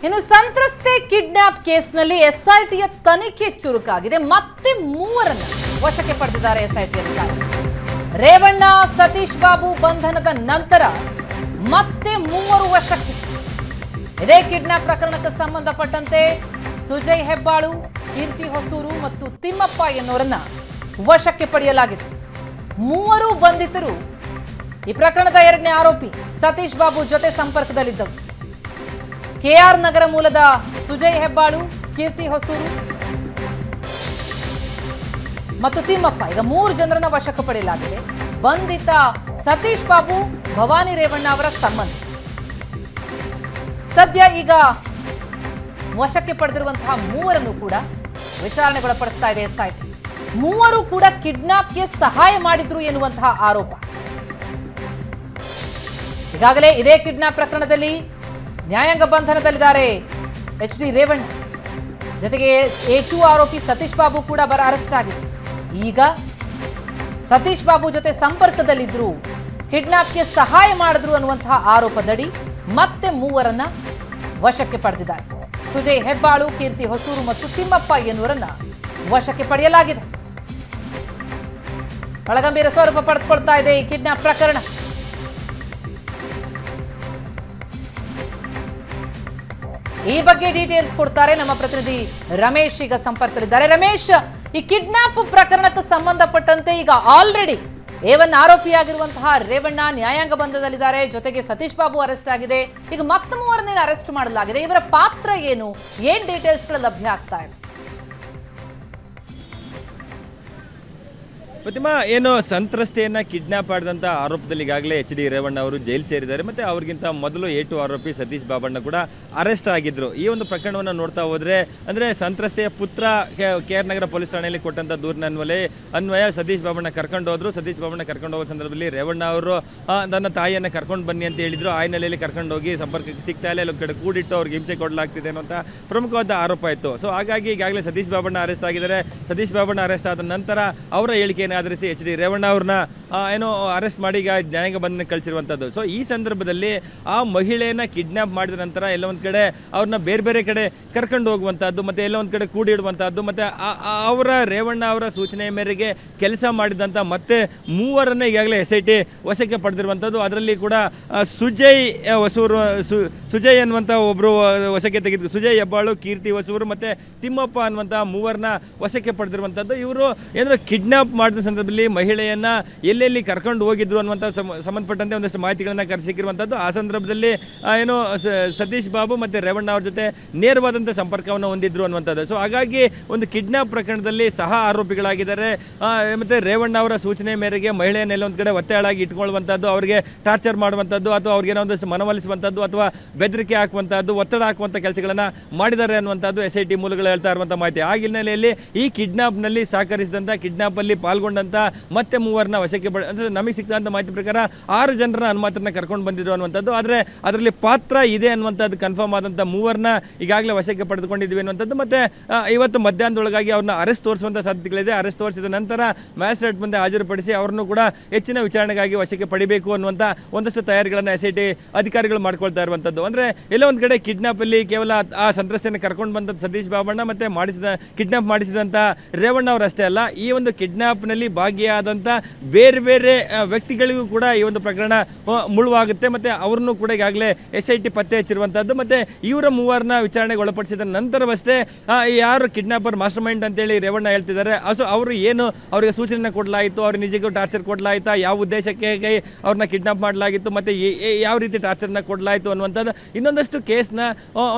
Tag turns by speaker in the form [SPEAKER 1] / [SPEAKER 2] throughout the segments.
[SPEAKER 1] ಇನ್ನು ಸಂತ್ರಸ್ತೆ ಕಿಡ್ನಾಪ್ ಕೇಸ್ನಲ್ಲಿ ಎಸ್ಐಟಿಯ ತನಿಖೆ ಚುರುಕಾಗಿದೆ. ಮತ್ತೆ ಮೂವರನ್ನು ವಶಕ್ಕೆ ಪಡೆದಿದ್ದಾರೆ ಎಸ್ಐಟಿ ಅಧಿಕಾರಿಗಳು. ರೇವಣ್ಣ, ಸತೀಶ್ ಬಾಬು ಬಂಧನದ ನಂತರ ಮತ್ತೆ ಮೂವರು ವಶಕ್ಕೆ. ಇದೇ ಕಿಡ್ನಾಪ್ ಪ್ರಕರಣಕ್ಕೆ ಸಂಬಂಧಪಟ್ಟಂತೆ ಸುಜಯ್ ಹೆಬ್ಬಾಳು, ಕೀರ್ತಿ ಹೊಸೂರು ಮತ್ತು ತಿಮ್ಮಪ್ಪ ಎನ್ನುವರನ್ನ ವಶಕ್ಕೆ ಪಡೆಯಲಾಗಿದೆ. ಮೂವರು ಬಂಧಿತರು ಈ ಪ್ರಕರಣದ ಎರಡನೇ ಆರೋಪಿ ಸತೀಶ್ ಬಾಬು ಜೊತೆ ಸಂಪರ್ಕದಲ್ಲಿದ್ದರು. ಕೆಆರ್ ನಗರ ಮೂಲದ ಸುಜಯ್ ಹೆಬ್ಬಾಳು, ಕೀರ್ತಿ ಹೊಸೂರು ಮತ್ತು ತಿಮ್ಮಪ್ಪ, ಈಗ ಮೂರು ಜನರನ್ನ ವಶಕ್ಕೆ ಪಡೆಯಲಾಗಿದೆ. ಬಂಧಿತ ಸತೀಶ್ ಬಾಬು ಭವಾನಿ ರೇವಣ್ಣ ಅವರ ಸಂಬಂಧಿ. ಸದ್ಯ ಈಗ ವಶಕ್ಕೆ ಪಡೆದಿರುವಂತಹ ಮೂವರನ್ನು ಕೂಡ ವಿಚಾರಣೆಗೊಳಪಡಿಸ್ತಾ ಇದೆ ಎಸ್ಐಟಿ. ಮೂವರು ಕೂಡ ಕಿಡ್ನಾಪ್ಗೆ ಸಹಾಯ ಮಾಡಿದ್ರು ಎನ್ನುವಂತಹ ಆರೋಪ. ಈಗಾಗಲೇ ಇದೇ ಕಿಡ್ನಾಪ್ ಪ್ರಕರಣದಲ್ಲಿ ನ್ಯಾಯಾಂಗ ಬಂಧನದಲ್ಲಿದ್ದಾರೆ ಎಚ್ ಡಿ ರೇವಣ್ಣ. ಜೊತೆಗೆ A2 ಆರೋಪಿ ಸತೀಶ್ ಬಾಬು ಕೂಡ ಅರೆಸ್ಟ್ ಆಗಿದೆ. ಈಗ ಸತೀಶ್ ಬಾಬು ಜೊತೆ ಸಂಪರ್ಕದಲ್ಲಿದ್ರು, ಕಿಡ್ನಾಪ್ಗೆ ಸಹಾಯ ಮಾಡಿದ್ರು ಅನ್ನುವಂತಹ ಆರೋಪದಡಿ ಮತ್ತೆ ಮೂವರನ್ನ ವಶಕ್ಕೆ ಪಡೆದಿದ್ದಾರೆ. ಸುಜಯ್ ಹೆಬ್ಬಾಳು, ಕೀರ್ತಿ ಹೊಸೂರು ಮತ್ತು ತಿಮ್ಮಪ್ಪ ಎನ್ನುವರನ್ನ ವಶಕ್ಕೆ ಪಡೆಯಲಾಗಿದೆ. ಒಳಗಂಭೀರ ಸ್ವರೂಪ ಪಡೆದುಕೊಳ್ತಾ ಇದೆ ಈ ಕಿಡ್ನಾಪ್ ಪ್ರಕರಣ. ಈ ಬಗ್ಗೆ ಡೀಟೇಲ್ಸ್ ಕೊಡ್ತಾರೆ ನಮ್ಮ ಪ್ರತಿನಿಧಿ ರಮೇಶ್. ಈಗ ಸಂಪರ್ಕದಲ್ಲಿದ್ದಾರೆ. ರಮೇಶ್, ಈ ಕಿಡ್ನಾಪ್ ಪ್ರಕರಣಕ್ಕೆ ಸಂಬಂಧಪಟ್ಟಂತೆ ಈಗ ಆಲ್ರೆಡಿ A1 ಆರೋಪಿಯಾಗಿರುವಂತಹ ರೇವಣ್ಣ ನ್ಯಾಯಾಂಗ ಬಂಧನದಲ್ಲಿದ್ದಾರೆ. ಜೊತೆಗೆ ಸತೀಶ್ ಬಾಬು ಅರೆಸ್ಟ್ ಆಗಿದೆ. ಈಗ ಮತ್ತೆ ಮೂವರನ್ನೇ ಅರೆಸ್ಟ್ ಮಾಡಲಾಗಿದೆ. ಇವರ ಪಾತ್ರ ಏನು, ಏನ್ ಡೀಟೇಲ್ಸ್ಗಳು ಲಭ್ಯ ಆಗ್ತಾ ಇದೆ?
[SPEAKER 2] ಪ್ರತಿಮಾ, ಏನು ಸಂತ್ರಸ್ತೆಯನ್ನು ಕಿಡ್ನಾಪ್ ಮಾಡಿದಂಥ ಆರೋಪದಲ್ಲಿ ಈಗಾಗಲೇ ಎಚ್ ಡಿ ರೇವಣ್ಣ ಅವರು ಜೈಲು ಸೇರಿದ್ದಾರೆ. ಮತ್ತು ಅವ್ರಿಗಿಂತ ಮೊದಲು A2 ಆರೋಪಿ ಸತೀಶ್ ಬಾಬಣ್ಣ ಕೂಡ ಅರೆಸ್ಟ್ ಆಗಿದ್ದರು. ಈ ಒಂದು ಪ್ರಕರಣವನ್ನು ನೋಡ್ತಾ ಹೋದರೆ ಅಂದರೆ ಸಂತ್ರಸ್ತೆಯ ಪುತ್ರ KR ನಗರ ಪೊಲೀಸ್ ಠಾಣೆಯಲ್ಲಿ ಕೊಟ್ಟಂಥ ದೂರಿನ ಅನ್ವಯ ಸತೀಶ್ ಬಾಬಣ್ಣ ಕರ್ಕೊಂಡು ಹೋದರು. ಸತೀಶ್ ಬಾಬಣ್ಣ ಕರ್ಕೊಂಡು ಹೋಗೋ ಸಂದರ್ಭದಲ್ಲಿ ರೇವಣ್ಣ ಅವರು ನನ್ನ ತಾಯಿಯನ್ನು ಕರ್ಕೊಂಡು ಬನ್ನಿ ಅಂತ ಹೇಳಿದರು. ಆಯ್ನೆಲೆಯಲ್ಲಿ ಕರ್ಕೊಂಡು ಹೋಗಿ ಸಂಪರ್ಕಕ್ಕೆ ಸಿಗ್ತಾ ಇಲ್ಲ, ಎಲ್ಲ ಕಡೆ ಕೂಡಿಟ್ಟು ಅವ್ರಿಗೆ ಹಿಂಸೆ ಕೊಡಲಾಗ್ತಿದೆ ಅನ್ನೋಂಥ ಪ್ರಮುಖವಾದ ಆರೋಪ ಇತ್ತು. ಸೊ ಹಾಗಾಗಿ ಈಗಾಗಲೇ ಸತೀಶ್ ಬಾಬಣ್ಣ ಅರೆಸ್ಟ್ ಆಗಿದ್ದಾರೆ. ಸತೀಶ್ ಬಾಬಣ್ಣ ಅರೆಸ್ಟ್ ಆದ ನಂತರ ಅವರ ಹೇಳಿಕೆಯನ್ನು ಆಧರಿಸಿ ಎಚ್ ಡಿ ರೇವಣ್ಣ ಅವ್ರನ್ನ ಏನೋ ಅರೆಸ್ಟ್ ಮಾಡಿ ಈಗ ನ್ಯಾಯಾಂಗ ಬಂಧನಕ್ಕೆ ಕಳಿಸಿರುವಂಥದ್ದು. ಸೊ ಈ ಸಂದರ್ಭದಲ್ಲಿ ಆ ಮಹಿಳೆಯನ್ನು ಕಿಡ್ನಾಪ್ ಮಾಡಿದ ನಂತರ ಎಲ್ಲ ಒಂದು ಕಡೆ ಅವ್ರನ್ನ ಬೇರೆ ಬೇರೆ ಕಡೆ ಕರ್ಕೊಂಡು ಹೋಗುವಂಥದ್ದು, ಮತ್ತು ಎಲ್ಲ ಒಂದು ಕಡೆ ಕೂಡಿಡುವಂಥದ್ದು, ಮತ್ತು ಅವರ ರೇವಣ್ಣ ಅವರ ಸೂಚನೆಯ ಮೇರೆಗೆ ಕೆಲಸ ಮಾಡಿದಂಥ ಮತ್ತೆ ಮೂವರನ್ನು ಈಗಾಗಲೇ SIT ವಶಕ್ಕೆ ಪಡೆದಿರುವಂಥದ್ದು. ಅದರಲ್ಲಿ ಕೂಡ ಸುಜಯ್ ಹೊಸೂರು, ಸುಜಯ್ ಅನ್ನುವಂಥ ಒಬ್ಬರು ವಶಕ್ಕೆ ತೆಗೆದು, ಸುಜಯ್ ಹೆಬ್ಬಾಳು, ಕೀರ್ತಿ ಹೊಸೂರು ಮತ್ತು ತಿಮ್ಮಪ್ಪ ಅನ್ನುವಂಥ ಮೂವರನ್ನ ವಶಕ್ಕೆ ಪಡೆದಿರುವಂಥದ್ದು. ಇವರು ಏನಾದರೂ ಕಿಡ್ನಾಪ್ ಮಾಡಿದ ಸಂದರ್ಭದಲ್ಲಿ ಮಹಿಳೆಯನ್ನ ಎಲ್ಲೆಲ್ಲಿ ಕರ್ಕೊಂಡು ಹೋಗಿದ್ರು ಅನ್ನುವಂಥ ಸಂಬಂಧಪಟ್ಟಂತೆ ಒಂದಷ್ಟು ಮಾಹಿತಿಗಳನ್ನು ಸಿಕ್ಕಿರುವಂಥದ್ದು. ಆ ಸಂದರ್ಭದಲ್ಲಿ ಏನು ಸತೀಶ್ ಬಾಬು ಮತ್ತು ರೇವಣ್ಣ ಅವ್ರ ಜೊತೆ ನೇರವಾದಂಥ ಸಂಪರ್ಕವನ್ನು ಹೊಂದಿದ್ರು ಅನ್ನುವಂಥದ್ದು. ಸೊ ಹಾಗಾಗಿ ಒಂದು ಕಿಡ್ನಾಪ್ ಪ್ರಕರಣದಲ್ಲಿ ಸಹ ಆರೋಪಿಗಳಾಗಿದ್ದಾರೆ. ಮತ್ತು ರೇವಣ್ಣ ಅವರ ಸೂಚನೆ ಮೇರೆಗೆ ಮಹಿಳೆಯನ್ನೆಲ್ಲ ಒಂದು ಕಡೆ ಒತ್ತಡಾಗಿ ಇಟ್ಕೊಳ್ಳುವಂಥದ್ದು, ಅವರಿಗೆ ಟಾರ್ಚರ್ ಮಾಡುವಂಥದ್ದು, ಅಥವಾ ಅವ್ರಿಗೆ ಒಂದಷ್ಟು ಮನವೊಲಿಸುವಂಥದ್ದು, ಅಥವಾ ಬೆದರಿಕೆ ಹಾಕುವಂಥದ್ದು, ಒತ್ತಡ ಹಾಕುವಂಥ ಕೆಲಸಗಳನ್ನು ಮಾಡಿದ್ದಾರೆ ಅನ್ನುವಂಥದ್ದು SIT ಮೂಲಗಳು ಹೇಳ್ತಾ ಇರುವಂಥ ಮಾಹಿತಿ. ಆ ಹಿನ್ನೆಲೆಯಲ್ಲಿ ಈ ಕಿಡ್ನಾಪ್ನಲ್ಲಿ ಸಹಕರಿಸಿದಂಥ, ಕಿಡ್ನಾಪಲ್ಲಿ ಪಾಲ್ಗೊಂಡಂಥ ಮತ್ತೆ ಮೂವರನ್ನ ವಶಕ್ಕೆ ನಮಗೆ ಸಿಕ್ಕಿದಂಥ ಮಾಹಿತಿ ಪ್ರಕಾರ 6 ಜನರ ಅನುಮತಿಯನ್ನು ಕರ್ಕೊಂಡು ಬಂದಿದ್ರು ಅನ್ನುವಂಥದ್ದು. ಆದರೆ ಅದರಲ್ಲಿ ಪಾತ್ರ ಇದೆ ಅನ್ನುವಂಥದ್ದು ಕನ್ಫರ್ಮ್ ಆದಂಥ ಮೂವರನ್ನ ಈಗಾಗಲೇ ವಶಕ್ಕೆ ಪಡೆದುಕೊಂಡಿದ್ವಿ ಅನ್ನುವಂಥದ್ದು. ಮತ್ತು ಇವತ್ತು ಮಧ್ಯಾಹ್ನದೊಳಗಾಗಿ ಅವ್ರನ್ನ ಅರೆಸ್ಟ್ ತೋರಿಸುವಂಥ ಸಾಧ್ಯತೆಗಳಿದೆ. ಅರೆಸ್ಟ್ ತೋರಿಸಿದ ನಂತರ ಮ್ಯಾಜಿಸ್ಟ್ರೇಟ್ ಮುಂದೆ ಹಾಜರುಪಡಿಸಿ ಅವರನ್ನು ಕೂಡ ಹೆಚ್ಚಿನ ವಿಚಾರಣೆಗಾಗಿ ವಶಕ್ಕೆ ಪಡಿಬೇಕು ಅನ್ನುವಂಥ ಒಂದಷ್ಟು ತಯಾರಿಗಳನ್ನು SIT ಅಧಿಕಾರಿಗಳು ಮಾಡ್ಕೊಳ್ತಾ ಇರುವಂಥದ್ದು. ಅಂದರೆ ಎಲ್ಲ ಒಂದು ಕಡೆ ಕಿಡ್ನಾಪಲ್ಲಿ ಕೇವಲ ಆ ಸಂತ್ರಸ್ತೆಯನ್ನು ಕರ್ಕೊಂಡು ಬಂದ ಸತೀಶ್ ಬಾಬಣ್ಣ ಮತ್ತು ಕಿಡ್ನಾಪ್ ಮಾಡಿಸಿದಂಥ ರೇವಣ್ಣ ಅವರಷ್ಟೇ ಅಲ್ಲ, ಈ ಒಂದು ಕಿಡ್ನಾಪ್ನಲ್ಲಿ ಭಾಗಿಯಾದಂಥ ಬೇರೆ ಬೇರೆ ವ್ಯಕ್ತಿಗಳಿಗೂ ಕೂಡ ಈ ಒಂದು ಪ್ರಕರಣ ಮುಳುವಾಗುತ್ತೆ. ಮತ್ತು ಅವ್ರನ್ನೂ ಕೂಡ ಈಗಾಗಲೇ SIT ಪತ್ತೆ ಹಚ್ಚಿರುವಂಥದ್ದು. ಮತ್ತು ಇವರ ಮೂವರನ್ನ ವಿಚಾರಣೆಗೆ ಒಳಪಡಿಸಿದ ನಂತರವಷ್ಟೇ ಯಾರು ಕಿಡ್ನಾಪರ್ ಮಾಸ್ಟರ್ ಮೈಂಡ್ ಅಂತೇಳಿ ರೇವಣ್ಣ ಹೇಳ್ತಿದ್ದಾರೆ, ಅವರು ಏನು ಅವರಿಗೆ ಸೂಚನೆ ಕೊಡಲಾಯಿತು, ಅವ್ರಿಗೆ ನಿಜಕ್ಕೂ ಟಾರ್ಚರ್ ಕೊಡಲಾಯಿತಾ, ಯಾವ ಉದ್ದೇಶಕ್ಕೆ ಅವ್ರನ್ನ ಕಿಡ್ನಾಪ್ ಮಾಡಲಾಗಿತ್ತು, ಮತ್ತು ಯಾವ ರೀತಿ ಟಾರ್ಚರ್ನ ಕೊಡಲಾಯಿತು ಅನ್ನುವಂಥದ್ದು ಇನ್ನೊಂದಷ್ಟು ಕೇಸ್ನ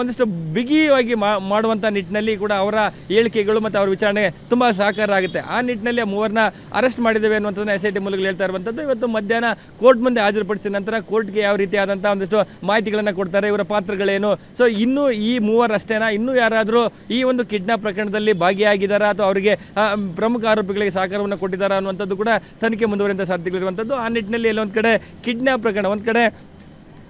[SPEAKER 2] ಒಂದಷ್ಟು ಬಿಗಿಯಾಗಿ ಮಾಡುವಂಥ ನಿಟ್ಟಿನಲ್ಲಿ ಕೂಡ ಅವರ ಹೇಳಿಕೆಗಳು ಮತ್ತು ಅವರ ವಿಚಾರಣೆ ತುಂಬ ಸಹಕಾರ ಆಗುತ್ತೆ. ಆ ನಿಟ್ಟಿನಲ್ಲಿ ಮೂವರನ್ನ ಅರೆಸ್ಟ್ ಮಾಡಿದ್ದೇವೆ ಅನ್ನುವಂಥದ್ದನ್ನ SIT ಮೂಲಗಳು ಹೇಳ್ತಾ ಇರುವಂಥದ್ದು. ಇವತ್ತು ಮಧ್ಯಾಹ್ನ ಕೋರ್ಟ್ ಮುಂದೆ ಹಾಜರುಪಡಿಸಿದ ನಂತರ ಕೋರ್ಟ್ಗೆ ಯಾವ ರೀತಿಯಾದಂಥ ಒಂದಷ್ಟು ಮಾಹಿತಿಗಳನ್ನು ಕೊಡ್ತಾರೆ, ಇವರ ಪಾತ್ರಗಳೇನು, ಸೊ ಇನ್ನೂ ಈ ಮೂವರಷ್ಟೇನಾ, ಇನ್ನೂ ಯಾರಾದರೂ ಈ ಒಂದು ಕಿಡ್ನಾಪ್ ಪ್ರಕರಣದಲ್ಲಿ ಭಾಗಿಯಾಗಿದ್ದಾರಾ, ಅಥವಾ ಅವರಿಗೆ ಪ್ರಮುಖ ಆರೋಪಿಗಳಿಗೆ ಸಹಕಾರವನ್ನು ಕೊಟ್ಟಿದ್ದಾರಾ ಅನ್ನುವಂಥದ್ದು ಕೂಡ ತನಿಖೆ ಮುಂದುವರಿಯುವಂಥ ಸಾಧ್ಯತೆಗಳಿರುವಂಥದ್ದು. ಆ ನಿಟ್ಟಿನಲ್ಲಿ ಎಲ್ಲೊಂದು ಕಡೆ ಕಿಡ್ನಾಪ್ ಪ್ರಕರಣ ಒಂದು ಕಡೆ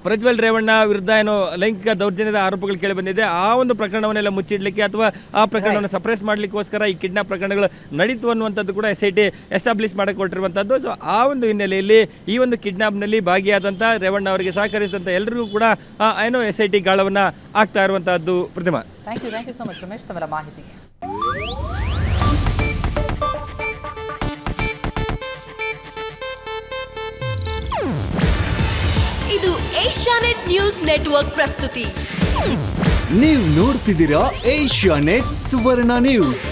[SPEAKER 2] ಪ್ರಜ್ವಲ್ ರೇವಣ್ಣ ವಿರುದ್ಧ ಏನೋ ಲೈಂಗಿಕ ದೌರ್ಜನ್ಯದ ಆರೋಪಗಳು ಕೇಳಿ ಬಂದಿದೆ. ಆ ಒಂದು ಪ್ರಕರಣವನ್ನೆಲ್ಲ ಮುಚ್ಚಿಡ್ಲಿಕ್ಕೆ ಅಥವಾ ಆ ಪ್ರಕರಣವನ್ನು ಸಪ್ರೆಸ್ ಮಾಡ್ಲಿಕ್ಕೋಸ್ಕರ ಈ ಕಿಡ್ನಾಪ್ ಪ್ರಕರಣಗಳು ನಡೀತು ಅನ್ನುವಂಥದ್ದು ಕೂಡ SIT ಎಸ್ಟಾಬ್ಲಿಷ್ ಮಾಡಕ್ಕೆ ಕೊಟ್ಟಿರುವಂಥದ್ದು. ಸೊ ಆ ಒಂದು ಹಿನ್ನೆಲೆಯಲ್ಲಿ ಈ ಒಂದು ಕಿಡ್ನಾಪ್ನಲ್ಲಿ ಭಾಗಿಯಾದಂಥ ರೇವಣ್ಣ ಅವರಿಗೆ ಸಹಕರಿಸಿದಂಥ ಎಲ್ಲರಿಗೂ ಕೂಡ ಏನೋ SIT ಗಾಳವನ್ನ ಆಗ್ತಾ ಇರುವಂತಹದ್ದು. Prathima,
[SPEAKER 1] thank you so much Ramesh ತಮ್ಮೆಲ್ಲ ಮಾಹಿತಿಗೆ.
[SPEAKER 3] ಇದು ಏಷ್ಯಾನೆಟ್ ನ್ಯೂಸ್ ನೆಟ್ವರ್ಕ್ ಪ್ರಸ್ತುತಿ.
[SPEAKER 4] ನೀವು ನೋಡ್ತಿದ್ದೀರಾ ಏಷ್ಯಾನೆಟ್ ಸುವರ್ಣ ನ್ಯೂಸ್.